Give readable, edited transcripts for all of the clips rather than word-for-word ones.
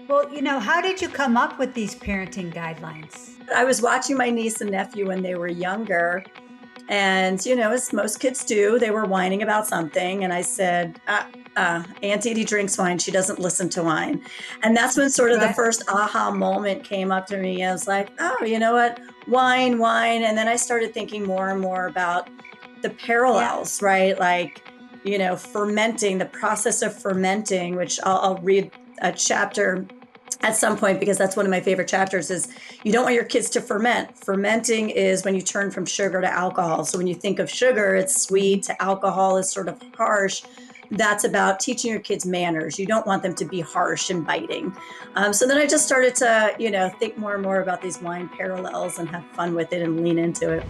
Well, how did you come up with these parenting guidelines? I was watching my niece and nephew when they were younger. And, as most kids do, they were whining about something. And I said, Aunt Edie drinks wine. She doesn't listen to wine. And that's when sort of the Right. first aha moment came up to me. I was like, oh, you know what? Wine, wine. And then I started thinking more and more about the parallels, right? Like, fermenting, the process of fermenting, which I'll read a chapter at some point because that's one of my favorite chapters. Is you don't want your kids to ferment. Fermenting is when you turn from sugar to alcohol. So when you think of sugar, it's sweet, to alcohol is sort of harsh. That's about teaching your kids manners. You don't want them to be harsh and biting. So then I just started to, think more and more about these wine parallels and have fun with it and lean into it.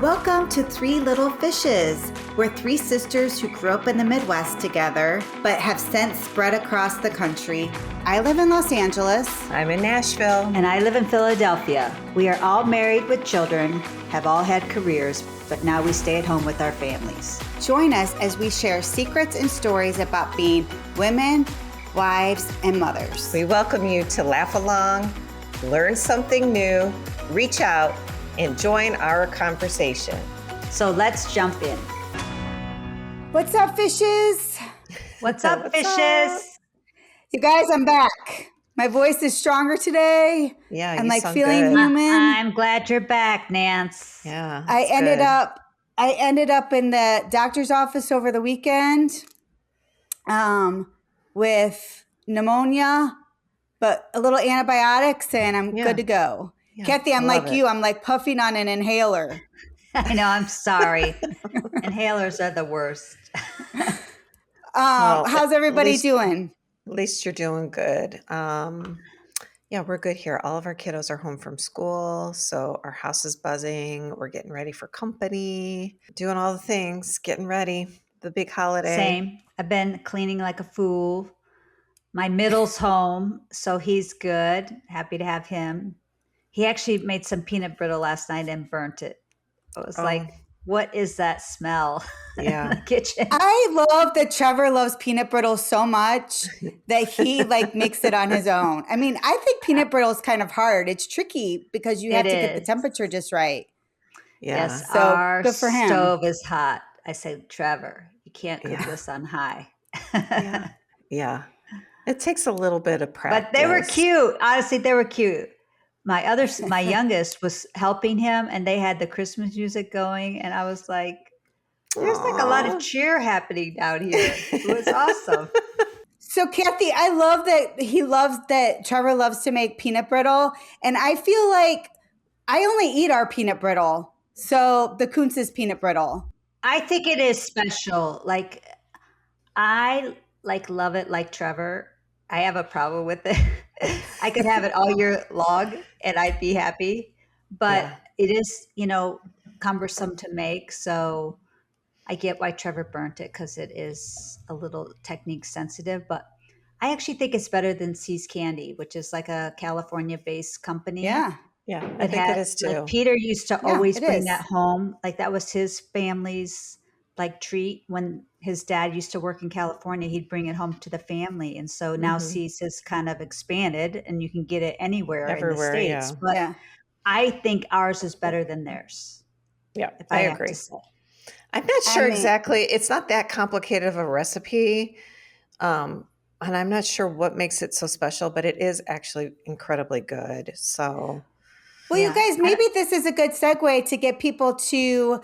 Welcome to Three Little Fishes. We're three sisters who grew up in the Midwest together, but have since spread across the country. I live in Los Angeles. I'm in Nashville. And I live in Philadelphia. We are all married with children, have all had careers, but now we stay at home with our families. Join us as we share secrets and stories about being women, wives, and mothers. We welcome you to laugh along, learn something new, reach out, and join our conversation. So let's jump in. What's up, fishes? What's up, fishes? You guys, I'm back. My voice is stronger today. Yeah, I'm you like sound feeling good. human. I'm glad you're back, Nance. Yeah, I that's ended good. up in the doctor's office over the weekend with pneumonia, but a little antibiotics, and I'm good to go. Yeah, Kathy, I'm I like love you. it. I'm like puffing on an inhaler. I know, I'm sorry. Inhalers are the worst. Well, How's everybody doing? At least you're doing good. Yeah, we're good here. All of our kiddos are home from school, so our house is buzzing. We're getting ready for company, doing all the things, getting ready. The big holiday. Same. I've been cleaning like a fool. My middle's home, so he's good. Happy to have him. He actually made some peanut brittle last night and burnt it. It was like, what is that smell in Yeah. the kitchen? I love that Trevor loves peanut brittle so much that he like makes it on his own. I mean, I think peanut brittle is kind of hard. It's tricky because you have to get the temperature just right. Yeah. Yes, So, our good for him. stove is hot. I say, Trevor, you can't cook this on high. Yeah. It takes a little bit of practice. But they were cute. Honestly, they were cute. My youngest was helping him, and they had the Christmas music going, and I was like, there's like a lot of cheer happening down here. It was awesome. So, Kathy, I love that Trevor loves to make peanut brittle, and I feel like I only eat our peanut brittle. So the Kuntz's peanut brittle. I think it is special. Like, I love it like Trevor. I have a problem with it. I could have it all year long and I'd be happy. But it is, cumbersome to make. So I get why Trevor burnt it because it is a little technique sensitive. But I actually think it's better than See's Candy, which is like a California-based company. Yeah. Yeah, I think it is too. Like Peter used to always it bring is. that home. Like that was his family's treat when his dad used to work in California. He'd bring it home to the family, and so now See's has kind of expanded, and you can get it everywhere in the States. But I think ours is better than theirs. Yeah, if I have agree. to say. I'm not sure exactly. It's not that complicated of a recipe. And I'm not sure what makes it so special, but it is actually incredibly good. So, well, you guys, maybe this is a good segue to get people to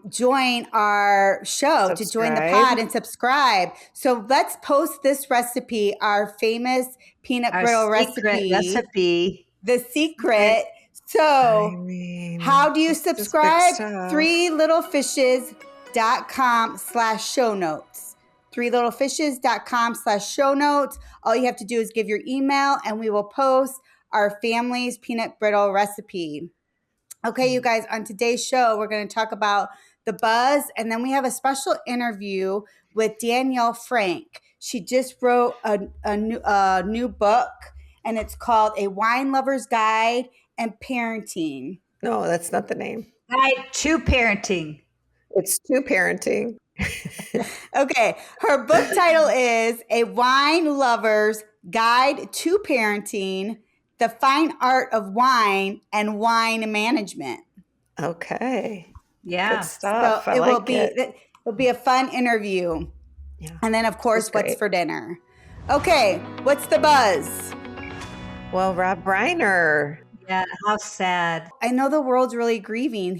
join our show, to join the pod and subscribe. So let's post this recipe, our famous peanut brittle recipe. The secret. So how do you subscribe? 3littlefishes.com/show notes. 3littlefishes.com/show notes. All you have to do is give your email and we will post our family's peanut brittle recipe. Okay, you guys, on today's show, we're going to talk about the buzz, and then we have a special interview with Danielle Frank. She just wrote a new book, and it's called A Wine Lover's Guide and Parenting. No, that's not the name. Guide to Parenting. It's to Parenting. Okay, her book title is A Wine Lover's Guide to Parenting, The Fine Art of Wine, and Wine Management. Okay. Yeah. Good So stuff. I it will like be it. it'll be a fun interview. Yeah. And then of course, That's what's great. for dinner? Okay, what's the buzz? Well, Rob Reiner. Yeah. How sad. I know the world's really grieving.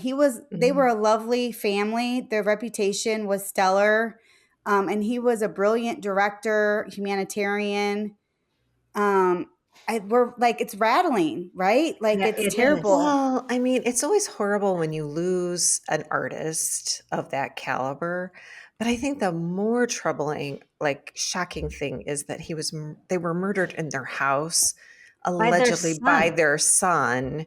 They were a lovely family. Their reputation was stellar. And he was a brilliant director, humanitarian. We're like, it's rattling, right? Like Yeah, it's it is. terrible. Well, I mean, it's always horrible when you lose an artist of that caliber. But I think the more troubling, like shocking thing is that they were murdered in their house, By their allegedly by son. their son.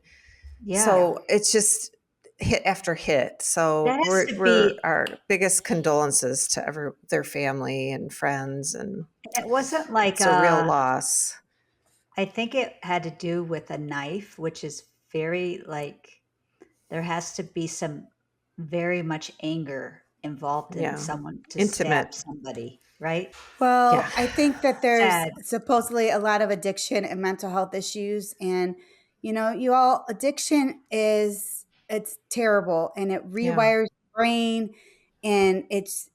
Yeah. So it's just hit after hit. So That has to we're be, our biggest condolences to their family and friends, and it wasn't like it's a real loss. I think it had to do with a knife, which is very like, there has to be some very much anger involved in Yeah. someone to Intimate. stab somebody, right? Well, Yeah. I think that there's Sad. supposedly a lot of addiction and mental health issues. And, addiction it's terrible and it rewires the brain and it's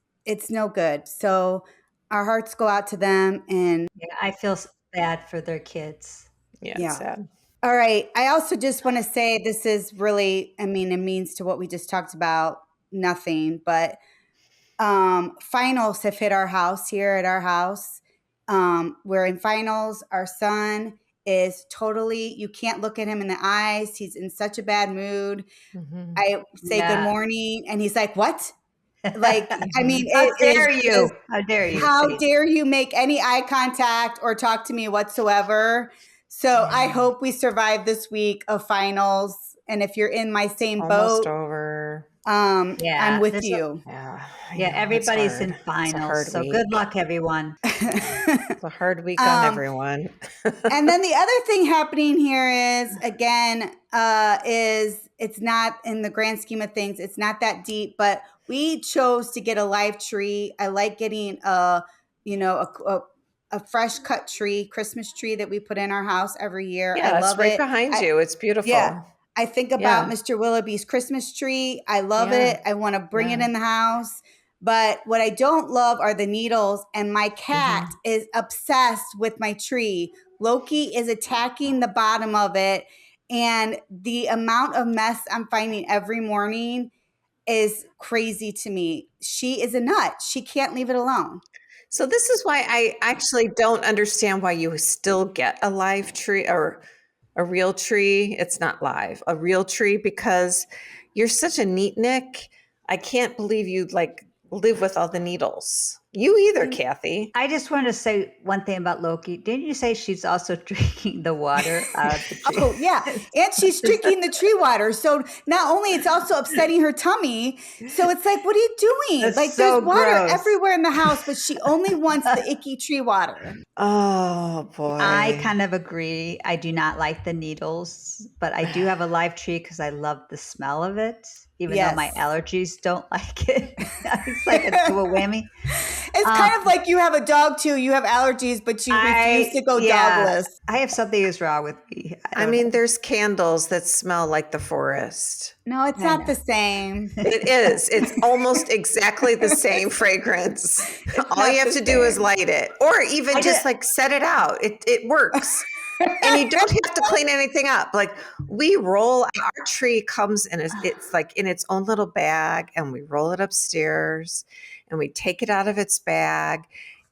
no good. So our hearts go out to them. And Yeah, I feel bad for their kids. Yeah, Yeah. it's sad. all right. I also just want to say this is really, it means to what we just talked about, nothing, but finals have hit our house here at our house. We're in finals. Our son is totally, you can't look at him in the eyes. He's in such a bad mood. Mhm. I say Yeah. good morning and he's like, what? Like, How it dare is you? just, How dare you? how say- dare you make any eye contact or talk to me whatsoever? So I hope we survive this week of finals. And if you're in my same Almost boat, over. Yeah, I'm with there's you. Yeah. I Yeah, know, everybody's it's in hard. It's a hard finals. So week. good luck, everyone. It's a hard week on everyone. And then the other thing happening here is, again, is it's not in the grand scheme of things, it's not that deep, but we chose to get a live tree. I like getting a fresh cut tree, Christmas tree that we put in our house every year. Yeah, I it's love right it. behind you. It's beautiful. Yeah. I think about Yeah. Mr. Willoughby's Christmas tree. I love Yeah. it. I want to bring it Yeah. in the house. But what I don't love are the needles. And my cat is obsessed with my tree. Loki is attacking the bottom of it. And the amount of mess I'm finding every morning is crazy to me. She is a nut. She can't leave it alone. So this is why I actually don't understand why you still get a live tree or a real tree. It's not live, a real tree, because you're such a neatnik. I can't believe you live with all the needles. You either, Kathy. I just wanted to say one thing about Loki. Didn't you say she's also drinking the water out of the tree? Oh, yeah. And she's drinking the tree water. So not only it's also upsetting her tummy. So it's like, what are you doing? That's like so there's water gross. everywhere in the house, but she only wants the icky tree water. Oh boy. I kind of agree. I do not like the needles, but I do have a live tree because I love the smell of it, even though my Yes. allergies don't like it. It's like a double whammy. It's kind of like you have a dog too. You have allergies, but you refuse to go dogless. I have something is wrong with me. I mean, there's candles that smell like the forest. No, it's not the same. It is. It's almost exactly the same fragrance. All not you have the to do is same. light it, or even just set it out. It works. And you don't have to clean anything up. Like our tree comes in, it's like in its own little bag, and we roll it upstairs and we take it out of its bag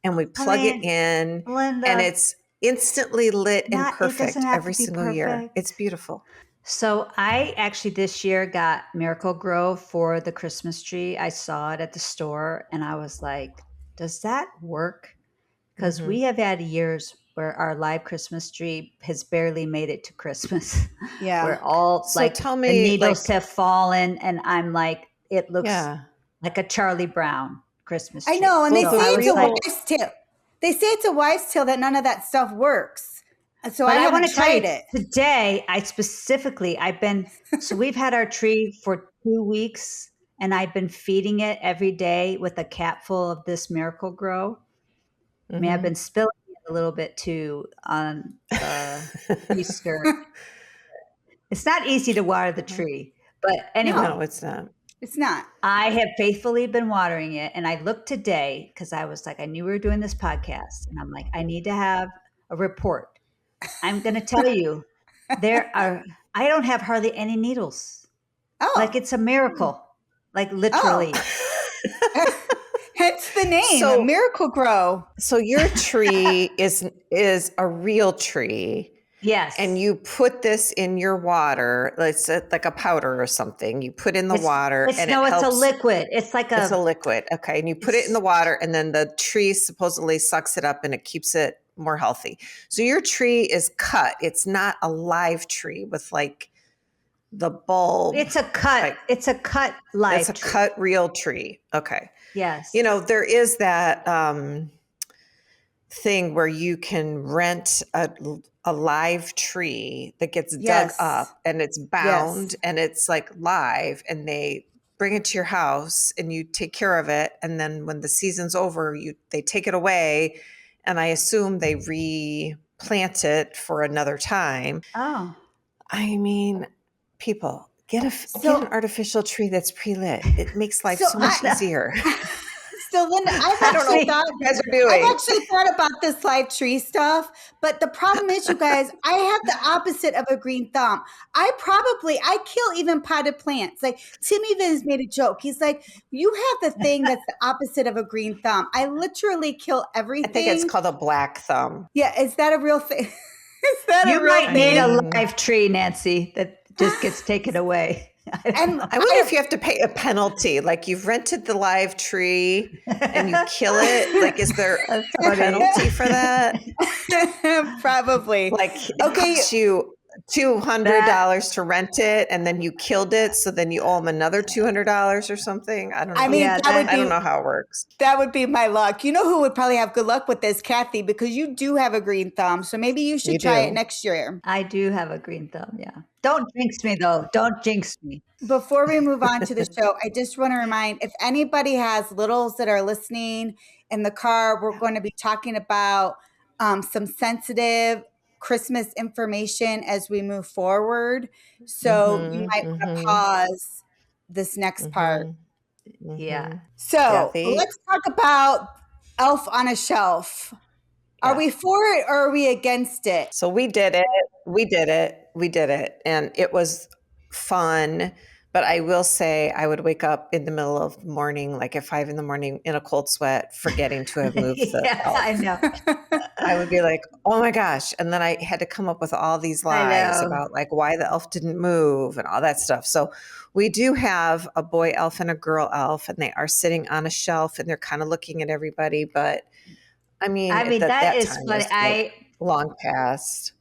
and we plug it in, Linda, and it's instantly lit and it perfect doesn't have every to be single year. perfect. It's beautiful. So I actually this year got Miracle Grow for the Christmas tree. I saw it at the store and I was like, does that work? Because we have had years where our live Christmas tree has barely made it to Christmas. Yeah. Where all So tell the me, needles have fallen and I'm like, it looks Yeah. like a Charlie Brown Christmas tree. I know, and they So say I it's was a like, wives' tale. They say it's a wives' tale that none of that stuff works. So but I I want haven't to tell you, tried it. today, so we've had our tree for 2 weeks and I've been feeding it every day with a cap full of this Miracle Grow. I mean, I've been spilling it a little bit too on Easter. It's not easy to water the tree, but anyway. No, it's not. It's not. I have faithfully been watering it, and I looked today because I was like, I knew we were doing this podcast, and I'm like, I need to have a report. I'm going to tell you, I don't have hardly any needles. Oh. Like it's a miracle, like literally. Hence the name, Miracle Grow. So your tree is a real tree. Yes. And you put this in your water, it's like a powder or something. You put in the water. It's a liquid. It's a liquid. Okay. And you put it in the water and then the tree supposedly sucks it up and it keeps it more healthy. So your tree is cut. It's not a live tree with like the bulb. It's a cut. It's a cut live tree. It's a cut real tree. Okay. Yes. There is that thing where you can rent a live tree that gets dug up and it's bound and it's like live, and they bring it to your house and you take care of it. And then when the season's over, they take it away. And I assume they replant it for another time. Oh, I mean, people get an artificial tree that's pre-lit. It makes life so much easier. So Linda, I've actually thought about this live tree stuff, but the problem is, you guys, I have the opposite of a green thumb. I kill even potted plants. Like Tim even has made a joke. He's like, you have the thing that's the opposite of a green thumb. I literally kill everything. I think it's called a black thumb. Yeah, is that a real thing? You might need a live tree, Nancy, that just gets taken away. And I wonder if you have to pay a penalty. Like you've rented the live tree and you kill it. Like, is there a penalty for that? Probably. Like, it costs you $200 to rent it, and then you killed it, so then you owe them another $200 or something. I don't know. I mean, I don't know how it works. That would be my luck. You know who would probably have good luck with this, Kathy, because you do have a green thumb. So maybe you should try it next year. I do have a green thumb. Yeah. Don't jinx me though. Don't jinx me. Before we move on to the show, I just want to remind, if anybody has littles that are listening in the car, we're going to be talking about some sensitive Christmas information as we move forward. So you might want to pause this next part. Yeah. So Kathy? Let's talk about Elf on a Shelf. Are we for it or are we against it? So we did it. And it was fun. But I will say I would wake up in the middle of the morning, like at 5 a.m. in a cold sweat, forgetting to have moved the elf. I know. I would be like, oh my gosh. And then I had to come up with all these lies about like why the elf didn't move and all that stuff. So we do have a boy elf and a girl elf, and they are sitting on a shelf and they're kind of looking at everybody. But I mean that is time funny. was long past.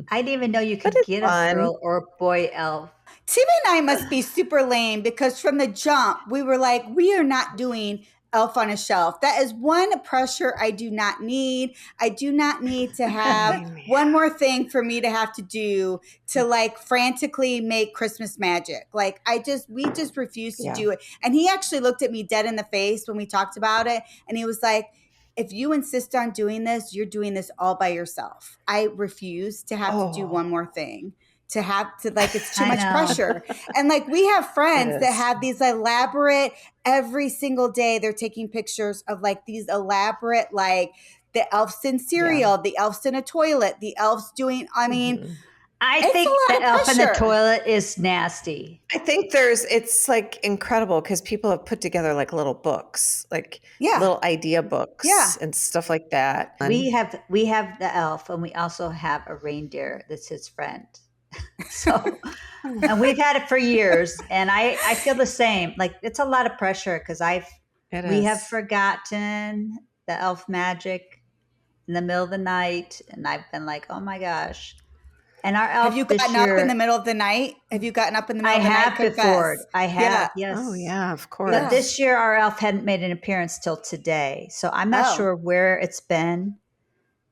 I didn't even know you could get a girl or a boy elf. Tim and I must be super lame because from the jump, we were like, we are not doing Elf on a Shelf. That is one pressure I do not need. I do not need to have one more thing for me to have to do to like frantically make Christmas magic. Like we just refuse to do it. And he actually looked at me dead in the face when we talked about it. And he was like, if you insist on doing this, you're doing this all by yourself. I refuse to have to do one more thing. To have to like, it's too much pressure. And like, we have friends that have these elaborate, every single day they're taking pictures of like these elaborate, like the elves in cereal, the elves in a toilet, the elves doing, I mean, I think the elf in the toilet is nasty. I think it's like incredible because people have put together like little books, like little idea books and stuff like that. We have the elf, and we also have a reindeer that's his friend. So, and we've had it for years, and I feel the same. Like it's a lot of pressure because we have forgotten the elf magic in the middle of the night, and I've been like, oh my gosh. And our elf. Have you gotten up in the middle of the night? Have you gotten up in the middle of the night? I have before. I have. Yes. Oh yeah, of course. But this year our elf hadn't made an appearance till today, so I'm not sure where it's been.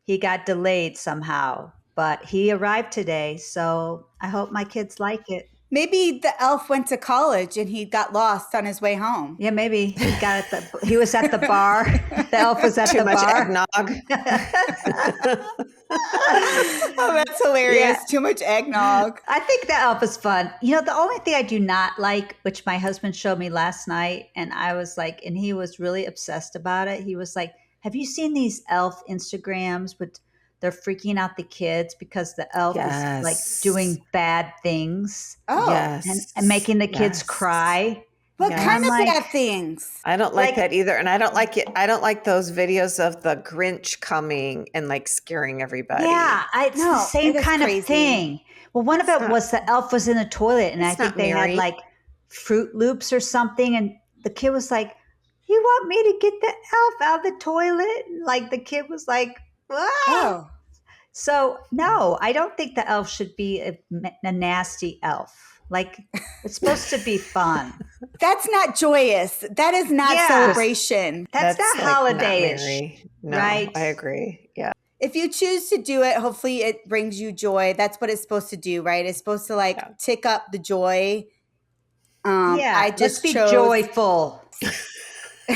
He got delayed somehow. But he arrived today, so I hope my kids like it. Maybe the elf went to college and he got lost on his way home. Yeah, maybe he was at the bar. The elf was at Too the much bar. eggnog. Oh, that's hilarious. Yeah. Too much eggnog. I think the elf is fun. The only thing I do not like, which my husband showed me last night, and I was like, and he was really obsessed about it. He was like, "Have you seen these elf Instagrams with they're freaking out the kids because the elf is like Yes. doing bad things Oh, Yes. and making the kids Yes. cry?" what Yes. kind of I'm like- bad things? I don't like Like- that either. And I don't like it. I don't like those videos of the Grinch coming and like scaring everybody. Yeah, it's No, the same it is kind crazy. of thing. Well, one of It's it not- was the elf was in the toilet, and I It's think not they had Mary. like Fruit Loops or something, and the kid was like, "You want me to get the elf out of the toilet?" And like the kid was like, "Ah!" Oh, So no, I don't think the elf should be a nasty elf. Like it's supposed to be fun. that's not joyous. That is not Yeah. celebration. That's not like, not holiday-ish, Mary. No, right? I agree. Yeah. If you choose to do it, hopefully it brings you joy. That's what it's supposed to do, right? It's supposed to like Yeah. tick up the joy. Yeah, I let's just be chose joyful.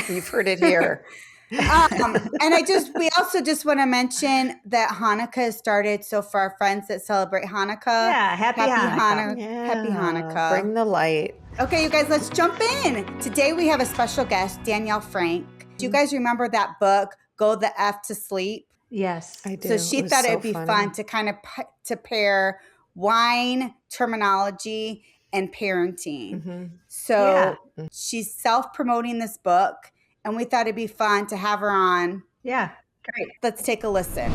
You've heard it here. and we also just want to mention that Hanukkah has started. So for our friends that celebrate Hanukkah, Yeah, happy Hanukkah. Happy Hanukkah. Bring the light. Okay, you guys, let's jump in. Today we have a special guest, Danielle Frank. Do you guys remember that book, Go the F to Sleep? Yes. I do. So she was thought so it'd be funny. fun to kind of to pair wine terminology and parenting. Mhm. So Yeah. she's self-promoting this book, and we thought it'd be fun to have her on. Yeah, great. Let's take a listen.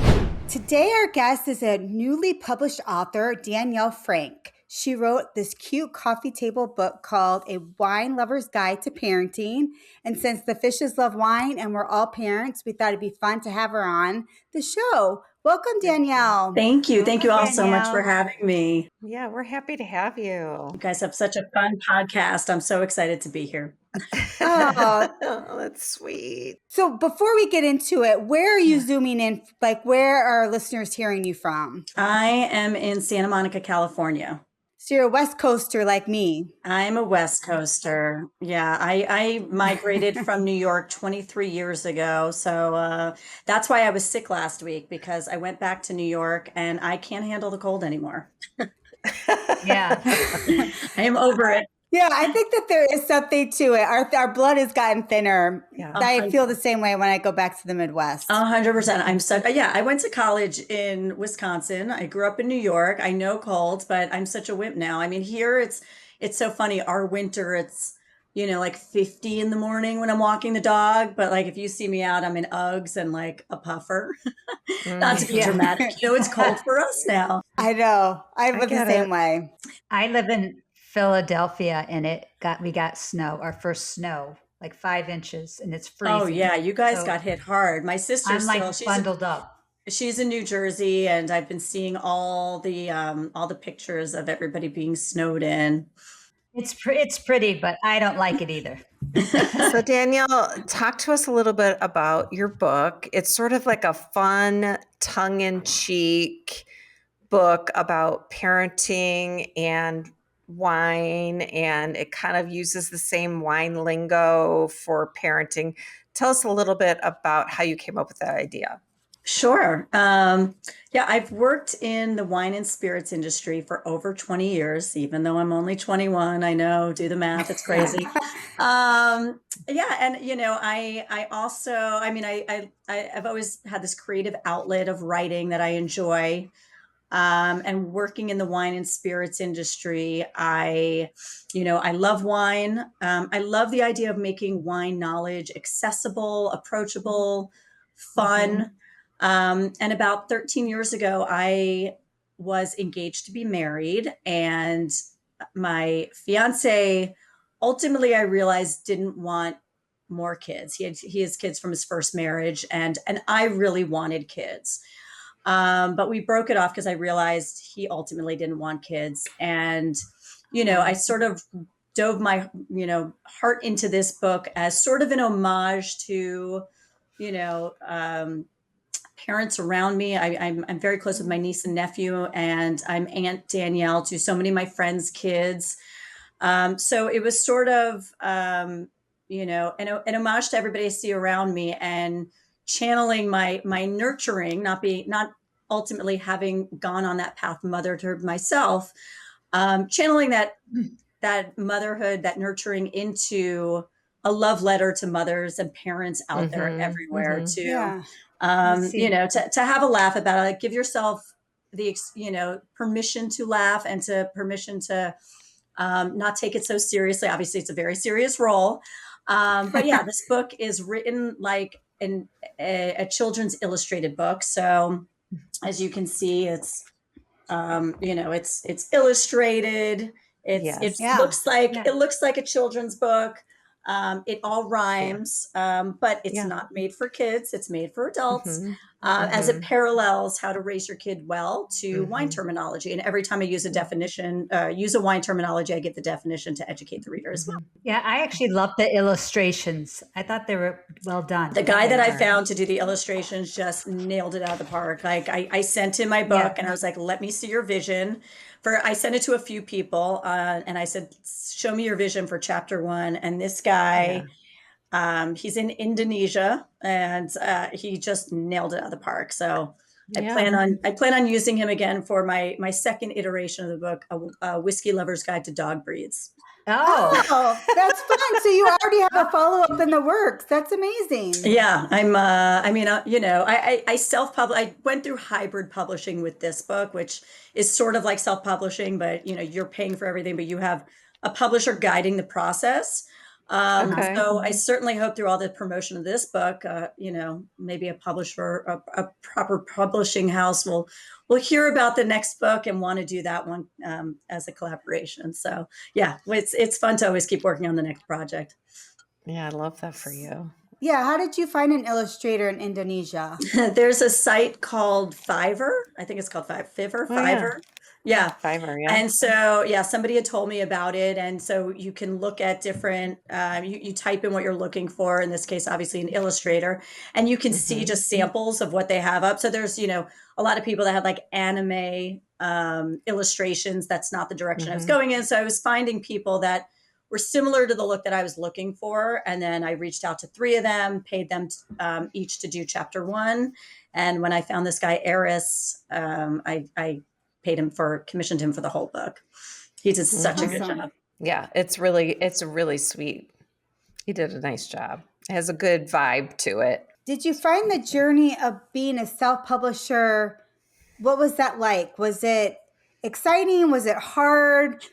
Today, our guest is a newly published author, Danielle Frank. She wrote this cute coffee table book called A Wine Lover's Guide to Parenting. And since the fishes love wine and we're all parents, we thought it'd be fun to have her on the show. Welcome, Danielle. Thank you. Thank you all so much Danielle. for having me. Yeah, we're happy to have you. You guys have such a fun podcast. I'm so excited to be here. Oh. Oh, that's sweet. So before we get into it, where are you zooming in? Like, where are our listeners hearing you from? I am in Santa Monica, California. So you're a West Coaster like me. I'm a West Coaster. Yeah, I migrated from New York 23 years ago. So that's why I was sick last week, because I went back to New York and I can't handle the cold anymore. Yeah. I am over it. Yeah, I think that there is something to it. Our blood has gotten thinner. Yeah. I feel the same way when I go back to the Midwest. 100%. I went to college in Wisconsin. I grew up in New York. I know cold, but I'm such a wimp now. I mean, here it's so funny. Our winter, it's like 50 in the morning when I'm walking the dog, but like if you see me out, I'm in Uggs and like a puffer. Not to be Yeah. dramatic. It's cold for us now. I know. I live the get same it. way. I live in Philadelphia, and we got snow, our first snow, like 5 inches, and it's freezing. Oh yeah, you guys So got hit hard. My sister I'm like still, bundled up. she's in New Jersey, and I've been seeing all the pictures of everybody being snowed in. It's pretty, but I don't like it either. So Danielle, talk to us a little bit about your book. It's sort of like a fun, tongue-in-cheek book about parenting and wine, and it kind of uses the same wine lingo for parenting. Tell us a little bit about how you came up with that idea. Sure. Yeah, I've worked in the wine and spirits industry for over 20 years, even though I'm only 21. I know, do the math, it's crazy. Yeah, and I also, I've always had this creative outlet of writing that I enjoy. And working in the wine and spirits industry, I love wine. I love the idea of making wine knowledge accessible, approachable, fun. And about 13 years ago, I was engaged to be married, and my fiance, ultimately, I realized, didn't want more kids. He has kids from his first marriage, and I really wanted kids. But we broke it off because I realized he ultimately didn't want kids. And, I sort of dove my, heart into this book as sort of an homage to, parents around me. I'm very close with my niece and nephew, and I'm Aunt Danielle to so many of my friends' kids. So it was sort of, an homage to everybody I see around me, and channeling my nurturing, not ultimately having gone on that path motherhood myself, channeling that motherhood, that nurturing into a love letter to mothers and parents out there everywhere to, Yeah. I see. to have a laugh about it. Like, give yourself permission to laugh, and to permission to not take it so seriously. Obviously, it's a very serious role. But yeah, this book is written like a children's illustrated book. So as you can see, it's illustrated. It Yes. Yeah. looks like Yeah. it looks like a children's book. It all Yeah. rhymes, but it's Yeah. not made for kids. It's made for adults. Mhm. As it Mhm. parallels how to raise your kid well to wine Mhm. terminology. And every time I use a Mhm. definition, use a wine terminology, I give the definition to educate the reader as well. Mhm. Yeah, I actually love the illustrations. I thought they were well done. The guy They that I are. found to do the illustrations just nailed it out of the park. Like, I sent him my book, Yeah. and I was like, let me see your vision. I sent it to a few people, and I said, show me your vision for chapter 1. And this Yeah. guy, he's in Indonesia, and he just nailed it out of the park. So Yeah. I plan on using him again for my second iteration of the book, a Whiskey Lover's Guide to Dog Breeds. Oh, Oh, that's fun. So you already have a follow up in the works. That's amazing. Yeah, I self-publish. I went through hybrid publishing with this book, which is sort of like self-publishing, but you're paying for everything, but you have a publisher guiding the process. Okay. So I certainly hope through all the promotion of this book, maybe a publisher, a proper publishing house will hear about the next book and want to do that one as a collaboration. So yeah, it's fun to always keep working on the next project. Yeah, I love that for you. Yeah. How did you find an illustrator in Indonesia? There's a site called Fiverr. I think it's called Oh yeah. Fiverr. Yeah. Fiverr, yeah. And so, yeah, somebody had told me about it. And so you can look at different, you type in what you're looking for, in this case, obviously an illustrator, and you can see Mhm. just samples of what they have up. So there's, a lot of people that have like anime illustrations. That's not the direction I was Mhm. going in. So I was finding people that were similar to the look that I was looking for. And then I reached out to 3 of them, paid them each to do chapter 1. And when I found this guy, Eris, I commissioned him for the whole book. He did such a good Awesome. job. Yeah, it's really sweet. He did a nice job. It has a good vibe to it. Did you find the journey of being a self publisher? What was that like? Was it exciting? Was it hard?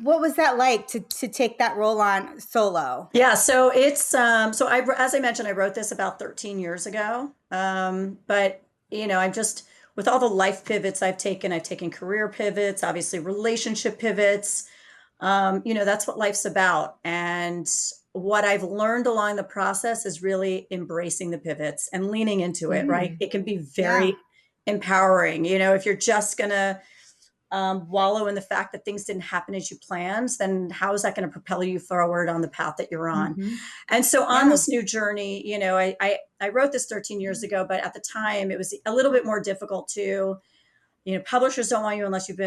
What was that like to take that role on solo? Yeah, so it's as I mentioned, I wrote this about 13 years ago. But I'm just, with all the life pivots I've taken career pivots, obviously relationship pivots. That's what life's about. And what I've learned along the process is really embracing the pivots and leaning into it, right? Mhm. It can be Yeah. very empowering. If you're just gonna wallow in the fact that things didn't happen as you planned, then how is that going to propel you forward on the path that you're on? mhm. And so on Yeah. this new journey, I wrote this 13 years ago, but at the time it was a little bit more difficult to, publishers don't want you unless you have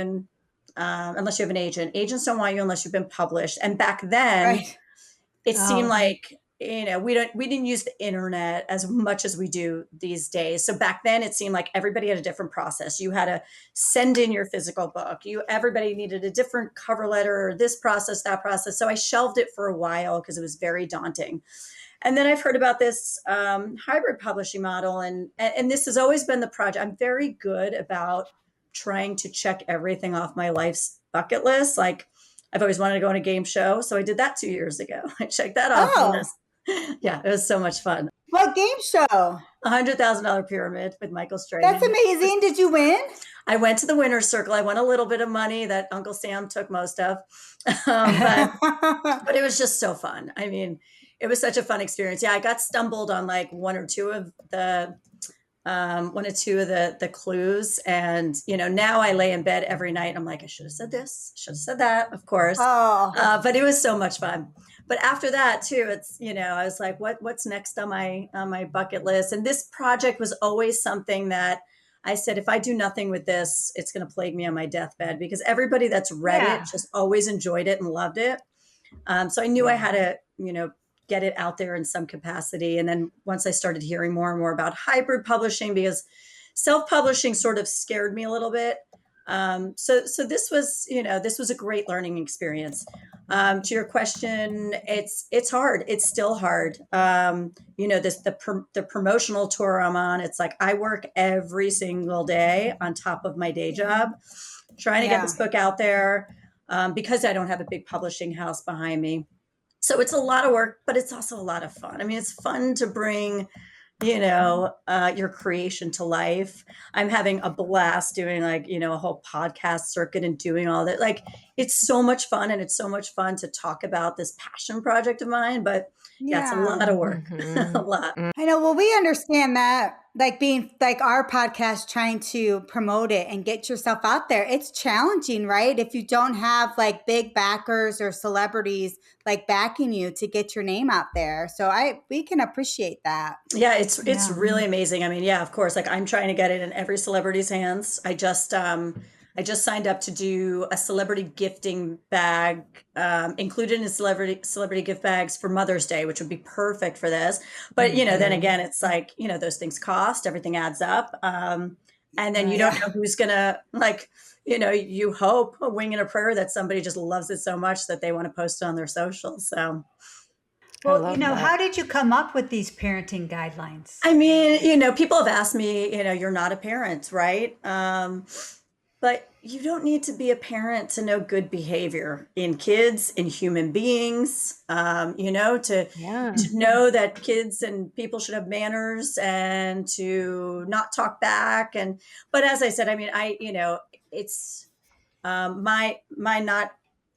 an agent. Agents don't want you unless you've been published. And back then, Right. it seemed Oh, like, we didn't use the internet as much as we do these days. So back then it seemed like everybody had a different process. You had to send in your physical book. Everybody needed a different cover letter, this process, that process. So I shelved it for a while because it was very daunting. And then I've heard about this hybrid publishing model, and this has always been the project. I'm very good about trying to check everything off my life's bucket list. Like, I've always wanted to go on a game show, so I did that 2 years ago. I checked that off the Oh, list. Yeah, it was so much fun. what game show? $100,000 pyramid with Michael That's Strahan. amazing. Did you win? I went to the winner's circle. I won a little bit of money that Uncle Sam took most of, but it was just so fun. I mean, it was such a fun experience. Yeah, I got stumbled on like 1 or 2 of the one or two of the clues. And, now I lay in bed every night. I'm like, I should have said this, should have said that, of course. Oh, But it was so much fun. But after that too, it's, I was like, what's next on my bucket list? And this project was always something that I said, if I do nothing with this, it's going to plague me on my deathbed, because everybody that's read it Yeah. just always enjoyed it and loved it. So I knew I had to, get it out there in some capacity. And then once I started hearing more and more about hybrid publishing, because self-publishing sort of scared me a little bit. So this was a great learning experience. To your question, it's hard. It's still hard. The promotional tour I'm on, it's like I work every single day on top of my day job, trying to get this book out there, because I don't have a big publishing house behind me. So it's a lot of work, but it's also a lot of fun. I mean, it's fun to bring, your creation to life. I'm having a blast doing a whole podcast circuit and doing all that. Like, it's so much fun, and it's so much fun to talk about this passion project of mine. But yeah, it's a lot of work, a lot. I know. Well, we understand that, like being like our podcast, trying to promote it and get yourself out there. It's challenging, right? If you don't have like big backers or celebrities like backing you to get your name out there. So we can appreciate that. Yeah, it's really amazing. I mean, yeah, of course. Like, I'm trying to get it in every celebrity's hands. I just signed up to do a celebrity gifting bag, included in celebrity gift bags for Mother's Day, which would be perfect for this. But then again, it's like, those things cost, everything adds up. And then you don't know who's gonna, like, you hope, a wing and a prayer, that somebody just loves it so much that they want to post it on their socials. So Well, how did you come up with these parenting guidelines? I mean, people have asked me, you're not a parent, right? But you don't need to be a parent to know good behavior in kids, in human beings, to know that kids and people should have manners and to not talk back. But as I said, I mean, it's my not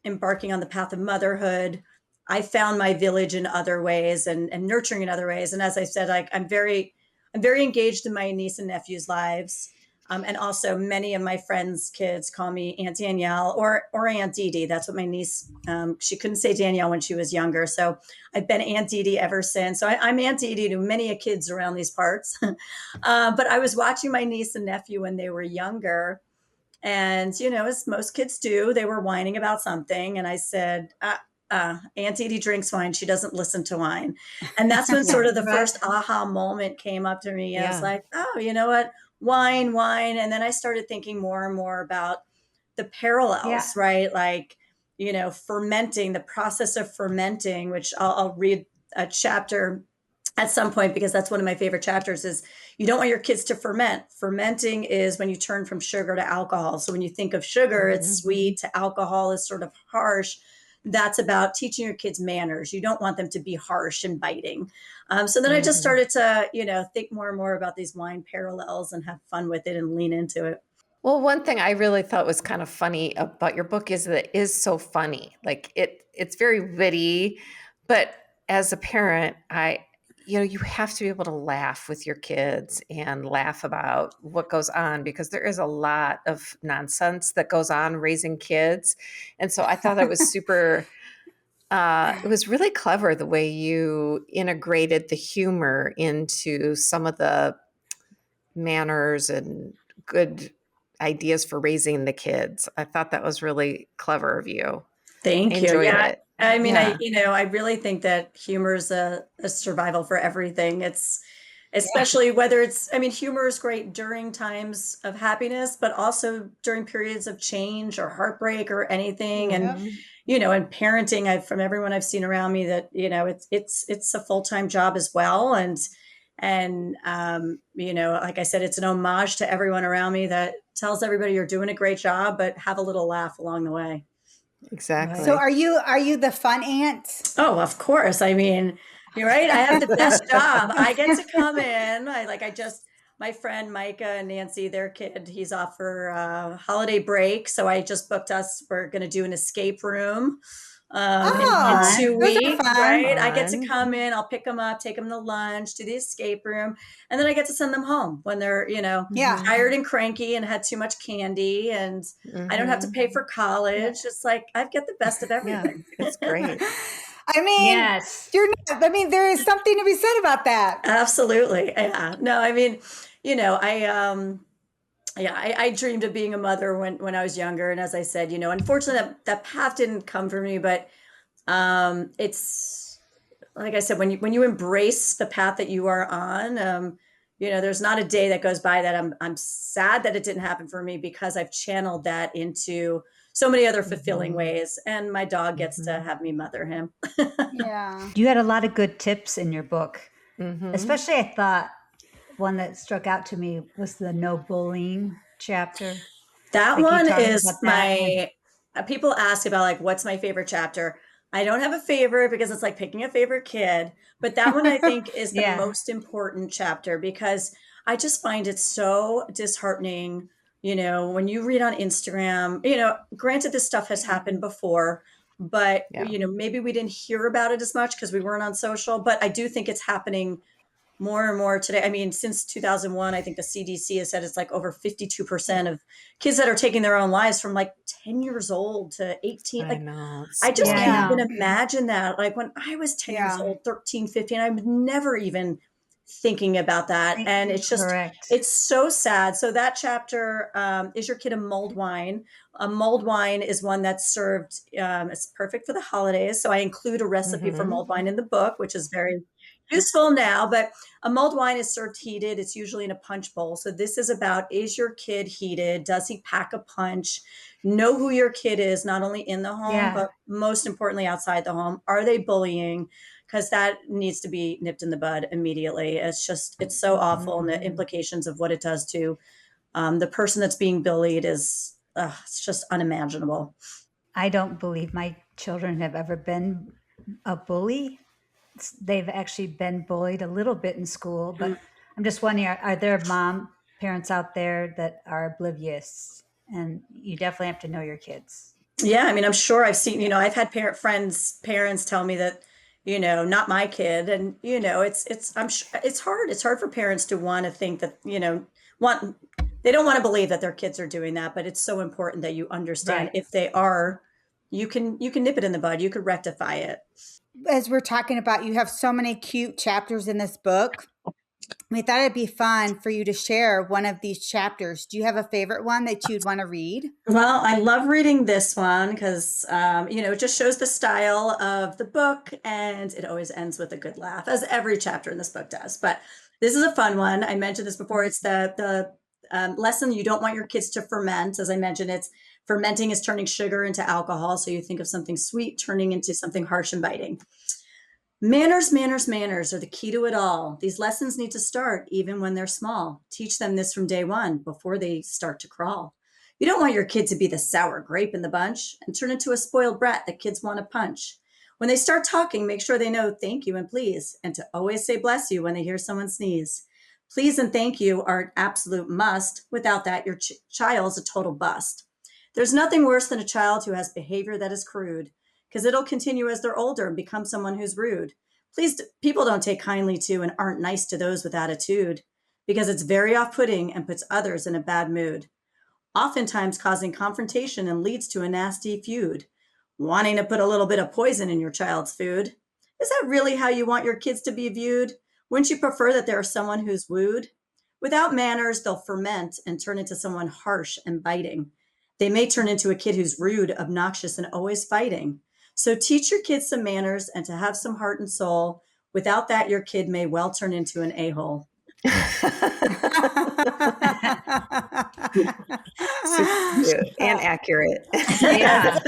embarking on the path of motherhood. I found my village in other ways, and nurturing in other ways. And as I said, like, I'm very engaged in my niece and nephew's lives. And also many of my friends' kids call me Aunt Danielle or Aunt Dee Dee. That's what my niece, she couldn't say Danielle when she was younger. So I've been Aunt Dee Dee ever since. So I'm Aunt Dee Dee to many a kids around these parts. But I was watching my niece and nephew when they were younger. And, as most kids do, they were whining about something. And I said, Aunt Dee Dee drinks wine. She doesn't listen to wine. And that's when sort of the first aha moment came up to me. I was like, oh, you know what? Wine. And then I started thinking more and more about the parallels, right? Like, fermenting, the process of fermenting, which I'll read a chapter at some point, because that's one of my favorite chapters, is you don't want your kids to ferment. Fermenting is when you turn from sugar to alcohol. So when you think of sugar, it's sweet, to alcohol is sort of harsh. That's about teaching your kids manners. You don't want them to be harsh and biting. So then I just started to, think more and more about these wine parallels and have fun with it and lean into it. Well, one thing I really thought was kind of funny about your book is that it is so funny. Like, it's very witty, but as a parent, you have to be able to laugh with your kids and laugh about what goes on, because there is a lot of nonsense that goes on raising kids. And so I thought it was super, it was really clever the way you integrated the humor into some of the manners and good ideas for raising the kids. I thought that was really clever of you. Thank you. Enjoyed Yeah. it. I mean, I really think that humor is a survival for everything. It's especially whether humor is great during times of happiness, but also during periods of change or heartbreak or anything. And, and parenting, from everyone I've seen around me, that, it's a full-time job as well. And like I said, it's an homage to everyone around me that tells everybody you're doing a great job, but have a little laugh along the way. Exactly. So are you the fun aunt? Oh, of course. I mean, you're right. I have the best job. I get to come in. My friend Micah and Nancy, their kid, he's off for holiday break. So I just booked us. We're going to do an escape room in Oh, Fun. 2 those are weeks, fun. right? I get to Fun. come in, I'll pick them up, take them to lunch, to the escape room, and then I get to send them home when they're, Yeah. tired and cranky and had too much candy, and I don't have to pay for Yeah. college. It's like I get the best of Yeah, everything. it's great. I mean, Yes. there is something to be said about that. Absolutely. Yeah. No, I mean, I dreamed of being a mother when I was younger, and as I said, unfortunately that path didn't come for me, but it's like I said, when you embrace the path that you are on, there's not a day that goes by that I'm sad that it didn't happen for me, because I've channeled that into so many other fulfilling ways, and my dog gets to have me mother him. Yeah. You had a lot of good tips in your book. Mm-hmm. Especially, I thought one that struck out to me was the no bullying chapter. That Like you one talked is about that. And people ask about like, what's my favorite chapter? I don't have a favorite because it's like picking a favorite kid, but that one I think is the yeah. most important chapter, because I just find it so disheartening. When you read on Instagram, granted this stuff has happened before, but Yeah. maybe we didn't hear about it as much because we weren't on social, but I do think it's happening more and more today. I mean, since 2001, I think the CDC has said it's like over 52% of kids that are taking their own lives from like 10 years old to 18. I Like, know. It's I just Yeah, I can't scary. even know. imagine that. Like when I was 10 years Yeah. old, 13, 15, I was never even thinking about that. And Correct. it's so sad. So that chapter, is your kid a mulled wine? A mulled wine is one that's served, it's perfect for the holidays. So I include a recipe for Mm-hmm. mulled wine in the book, which is very useful now, but a mulled wine is served heated. It's usually in a punch bowl. So this is about, is your kid heated? Does he pack a punch? Know who your kid is, not only in the home, Yeah. but most importantly outside the home. Are they bullying? Because that needs to be nipped in the bud immediately. It's so awful. And the implications of what it does to the person that's being bullied is, it's just unimaginable. I don't believe my children have ever been a bully. They've actually been bullied a little bit in school, but I'm just wondering, are there parents out there that are oblivious? And you definitely have to know your kids. Yeah, I mean, I'm sure I've seen, I've had parents tell me that, not my kid. And, I'm sure it's hard. It's hard for parents to want to think that, want, they don't want to believe that their kids are doing that, but it's so important that you understand Right. if they are, you can nip it in the bud. You could rectify it. As we're talking about, you have so many cute chapters in this book. We thought it'd be fun for you to share one of these chapters. Do you have a favorite one that you'd want to read? Well, I love reading this one because, it just shows the style of the book, and it always ends with a good laugh, as every chapter in this book does. But this is a fun one. I mentioned this before. It's the lesson you don't want your kids to ferment. As I mentioned, it's fermenting is turning sugar into alcohol. So you think of something sweet turning into something harsh and biting. Manners, manners, manners are the key to it all. These lessons need to start even when they're small. Teach them this from day one before they start to crawl. You don't want your kid to be the sour grape in the bunch and turn into a spoiled brat that kids want to punch. When they start talking, make sure they know thank you and please, and to always say bless you when they hear someone sneeze. Please and thank you are an absolute must. Without that, your child's a total bust. There's nothing worse than a child who has behavior that is crude, because it'll continue as they're older and become someone who's rude. Please, people don't take kindly to and aren't nice to those with attitude, because it's very off-putting and puts others in a bad mood, oftentimes causing confrontation and leads to a nasty feud. Wanting to put a little bit of poison in your child's food. Is that really how you want your kids to be viewed? Wouldn't you prefer that they're someone who's wooed? Without manners, they'll ferment and turn into someone harsh and biting. They may turn into a kid who's rude, obnoxious, and always fighting. So teach your kids some manners and to have some heart and soul. Without that, your kid may well turn into an a-hole. Super cute and accurate. Yeah.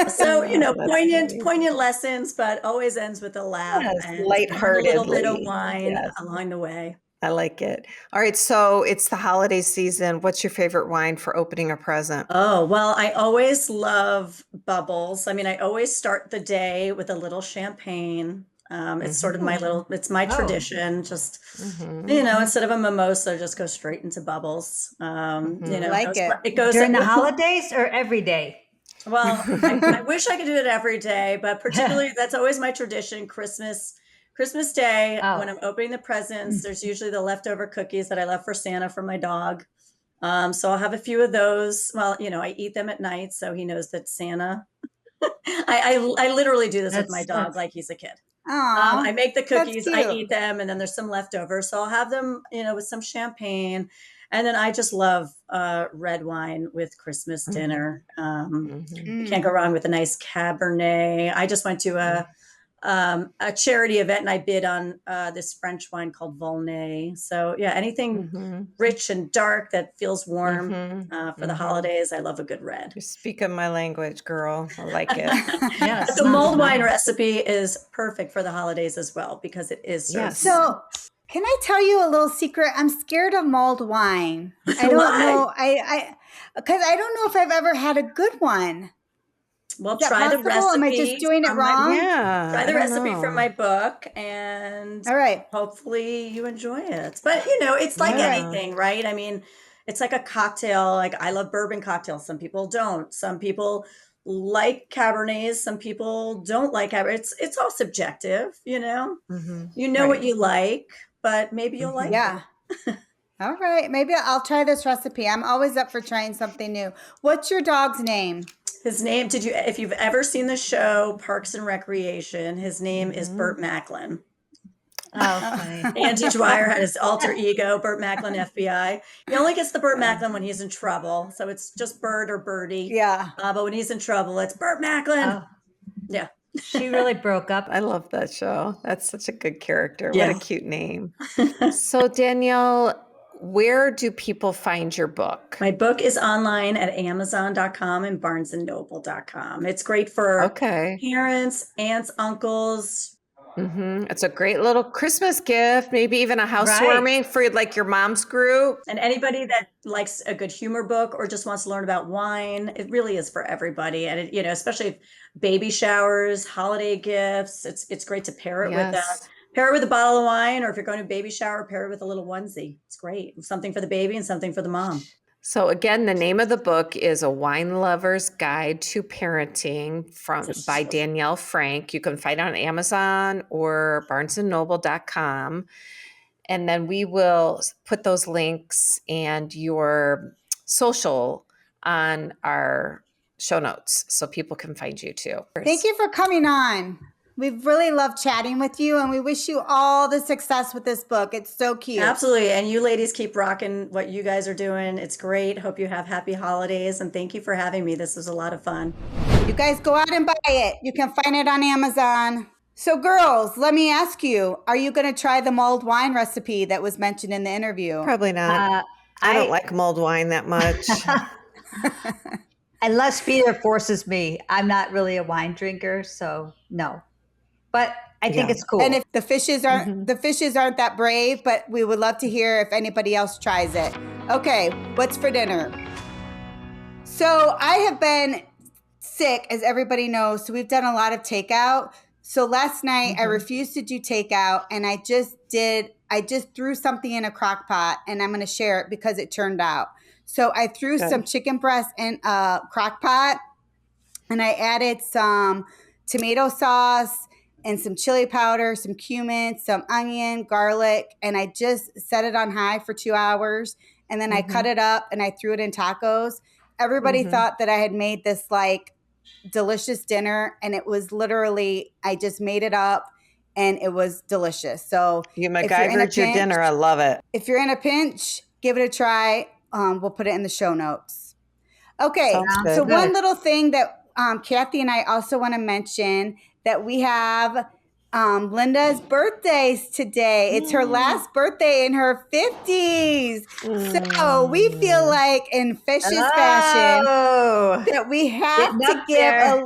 So, That's poignant, funny. poignant lessons, but always ends with a laugh Yes, and a little bit of lightheartedly. wine Yes, along the way. I like it. All right, so it's the holiday season. What's your favorite wine for opening a present? Oh, well, I always love bubbles. I mean, I always start the day with a little champagne. It's sort of it's my Oh. tradition. Just, Mm-hmm. instead of a mimosa, just go straight into bubbles. Like it. It goes During the with holidays or every day? Well, I wish I could do it every day, but particularly that's always my tradition. Christmas Day, when Oh, I'm opening the presents, there's usually the leftover cookies that I left for Santa from my dog. So I'll have a few of those. Well, I eat them at night, so he knows that Santa. I literally do this with my dog that's like he's a kid. Aw, I make the that's cookies, I cute. eat them, and then there's some leftovers. So I'll have them, with some champagne. And then I just love red wine with Christmas Mhm. dinner. Mhm. You can't go Mm. wrong with a nice Cabernet. I just went to a charity event and I bid on this French wine called Volnay. So yeah, anything Mhm. rich and dark that feels warm Mhm. for the Mhm. holidays. I love a good red. You're speaking my language, girl. I like it. yeah, But the sounds mulled wine nice. recipe is perfect for the holidays as well because it is served. Yes. So, can I tell you a little secret? I'm scared of mulled wine. I don't Why? know. Because I don't know if I've ever had a good one. Well, Is that possible? Am I just doing it wrong? Yeah, try I the don't recipe from know. my book and All right. hopefully you enjoy it. But it's like All right. Yeah. anything, right? I mean, it's like a cocktail. Like I love bourbon cocktails. Some people don't. Some people like Cabernets. Some people don't like Cabernet. It's all subjective, Mhm. You know what Right. you like, but maybe you'll like Mhm. Yeah. it. All right. Maybe I'll try this recipe. I'm always up for trying something new. What's your dog's name? His name, if you've ever seen the show Parks and Recreation, his name is Burt Mhm. Macklin. Oh, funny. Andy Dwyer had his alter ego, Burt Macklin, FBI. He only gets the Burt Macklin when he's in trouble. So it's just Burt or Birdie. Yeah. But when he's in trouble, it's Burt Macklin. Oh, Yeah. she really broke up. I love that show. That's such a good character. What a Yeah. cute name. So, Danielle, where do people find your book? My book is online at Amazon.com and BarnesandNoble.com. It's great for Okay. parents, aunts, uncles, It's a great little Christmas gift, maybe even a Right. housewarming for like your mom's group. and anybody that likes a good humor book or just wants to learn about wine. It really is for everybody. And especially baby showers, holiday gifts, it's great to Yes. pair it with a bottle of wine, or if you're going to a baby shower, pair it with a little onesie. It's great. Something for the baby and something for the mom. So again, the name of the book is A Wine Lover's Guide to Parenting by Danielle Frank. You can find it on Amazon or barnesandnoble.com. And then we will put those links and your social on our show notes so people can find you too. Thank you for coming on. We've really loved chatting with you, and we wish you all the success with this book. It's so cute. Absolutely. And you ladies keep rocking what you guys are doing. It's great. Hope you have happy holidays. And thank you for having me. This was a lot of fun. You guys go out and buy it. You can find it on Amazon. So, girls, let me ask you, are you going to try the mulled wine recipe that was mentioned in the interview? Probably not. I don't like mulled wine that much. Unless Peter forces me. I'm not really a wine drinker, so no. But I think Yeah. it's cool. And if the fishes aren't that brave, but we would love to hear if anybody else tries it. Okay, what's for dinner? So I have been sick, as everybody knows, so we've done a lot of takeout. So last night I refused to do takeout, and I just threw something in a crock pot, and I'm going to share it because it turned out. So I threw Good. some chicken breast in a crock pot, and I added some tomato sauce and some chili powder, some cumin, some onion, garlic, and I just set it on high for 2 hours. And then I cut it up and I threw it in tacos. Everybody thought that I had made this like delicious dinner, and it was literally, I just made it up and it was delicious. So You if you're in a MacGyvered your pinch- dinner. I love it. If you're in a pinch, give it a try. We'll put it in the show notes. Okay, Sounds good. so one little thing that Kathy and I also want to mention that we have Linda's birthdays today. It's her last birthday in her 50s. So we feel like in Fish's fashion Oh, that we have Getting to up give there. a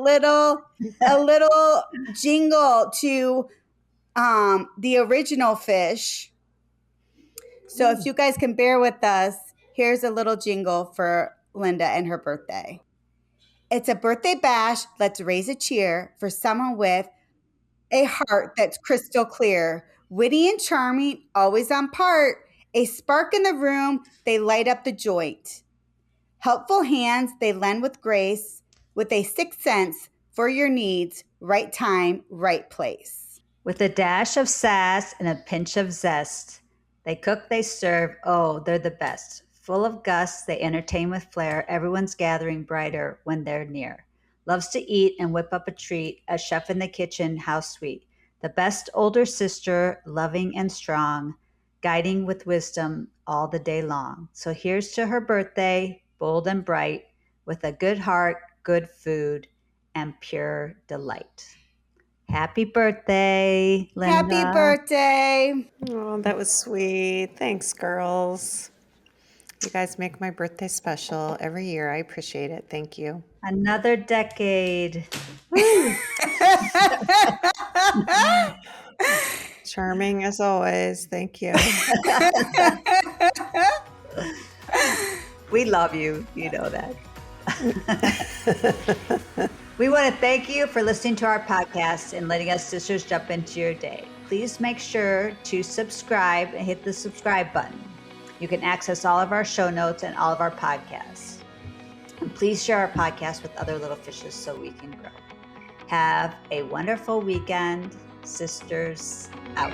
little jingle to the original Fish. So if you guys can bear with us, here's a little jingle for Linda and her birthday. It's a birthday bash. Let's raise a cheer for someone with a heart that's crystal clear. Witty and charming, always on part. A spark in the room, they light up the joint. Helpful hands, they lend with grace. with a sixth sense for your needs, right time, right place. With a dash of sass and a pinch of zest, they cook, they serve, oh, they're the best. Full of gusts, they entertain with flair, everyone's gathering brighter when they're near. Loves to eat and whip up a treat, a chef in the kitchen, how sweet. The best older sister, loving and strong, guiding with wisdom all the day long. So here's to her birthday, bold and bright, with a good heart, good food, and pure delight. Happy birthday, Linda. Happy birthday. Oh, that was sweet. Thanks, girls. You guys make my birthday special every year. I appreciate it. Thank you. Another decade. Charming as always. Thank you. We love you. You know that. We want to thank you for listening to our podcast and letting us sisters jump into your day. Please make sure to subscribe and hit the subscribe button. You can access all of our show notes and all of our podcasts. And please share our podcast with other little fishes so we can grow. Have a wonderful weekend. Sisters out.